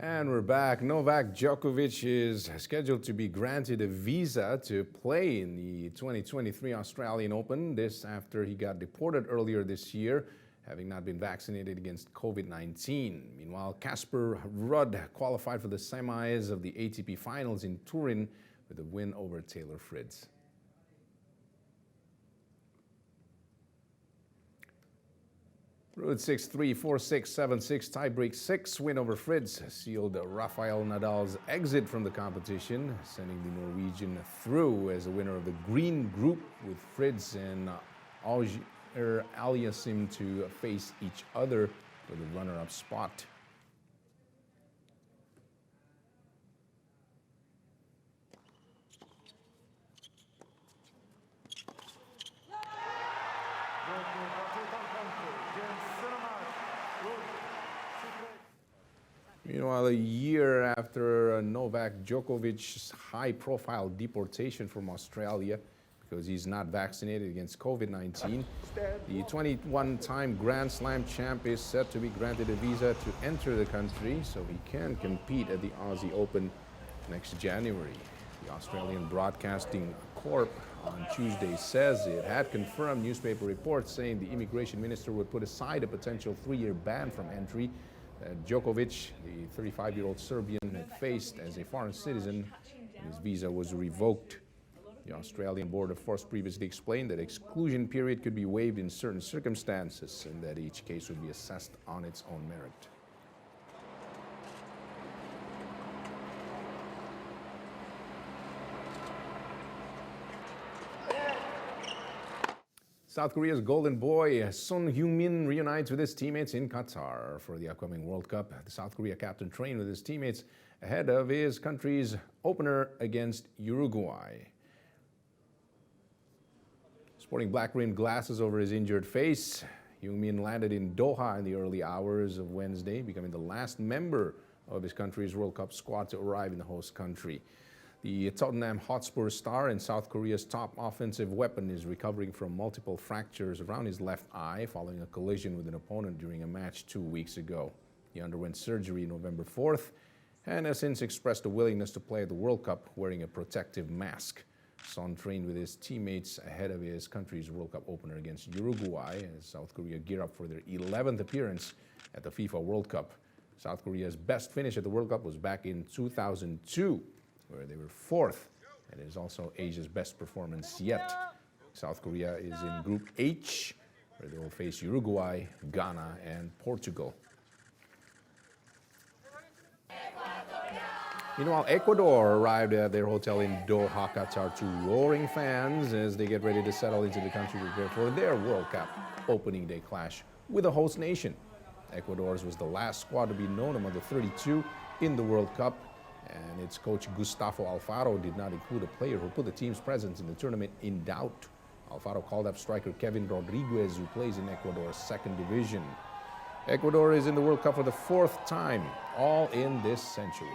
And we're back. Novak Djokovic is scheduled to be granted a visa to play in the 2023 Australian Open. This after he got deported earlier this year, having not been vaccinated against COVID-19. Meanwhile, Casper Ruud qualified for the semis of the ATP Finals in Turin with a win over Taylor Fritz. Ruud 6-3, 4-6, 7-6, tiebreak 6 win over Fritz sealed Rafael Nadal's exit from the competition, sending the Norwegian through as a winner of the green group with Fritz and Auger Aliassime to face each other for the runner-up spot. Meanwhile, a year after Novak Djokovic's high-profile deportation from Australia because he's not vaccinated against COVID-19, the 21-time Grand Slam champ is set to be granted a visa to enter the country so he can compete at the Aussie Open next January. The Australian Broadcasting Corp on Tuesday says it had confirmed newspaper reports saying the immigration minister would put aside a potential 3-year ban from entry that Djokovic, the 35-year-old Serbian, had faced as a foreign citizen when his visa was revoked. The Australian Board of Force previously explained that exclusion period could be waived in certain circumstances and that each case would be assessed on its own merit. South Korea's golden boy, Son Heungmin, reunites with his teammates in Qatar for the upcoming World Cup. The South Korea captain trained with his teammates ahead of his country's opener against Uruguay. Sporting black-rimmed glasses over his injured face, Heungmin landed in Doha in the early hours of Wednesday, becoming the last member of his country's World Cup squad to arrive in the host country. The Tottenham Hotspur star and South Korea's top offensive weapon is recovering from multiple fractures around his left eye following a collision with an opponent during a match 2 weeks ago. He underwent surgery November 4th and has since expressed a willingness to play at the World Cup wearing a protective mask. Son trained with his teammates ahead of his country's World Cup opener against Uruguay as South Korea gear up for their 11th appearance at the FIFA World Cup. South Korea's best finish at the World Cup was back in 2002. Where they were 4th, and it is also Asia's best performance yet. South Korea is in Group H, where they will face Uruguay, Ghana, and Portugal. Meanwhile, Ecuador arrived at their hotel in Doha, Qatar, to roaring fans as they get ready to settle into the country to prepare for their World Cup opening day clash with the host nation. Ecuador's was the last squad to be known among the 32 in the World Cup, and its coach Gustavo Alfaro did not include a player who put the team's presence in the tournament in doubt. Alfaro called up striker Kevin Rodriguez, who plays in Ecuador's second division. Ecuador is in the World Cup for the 4th time, all in this century.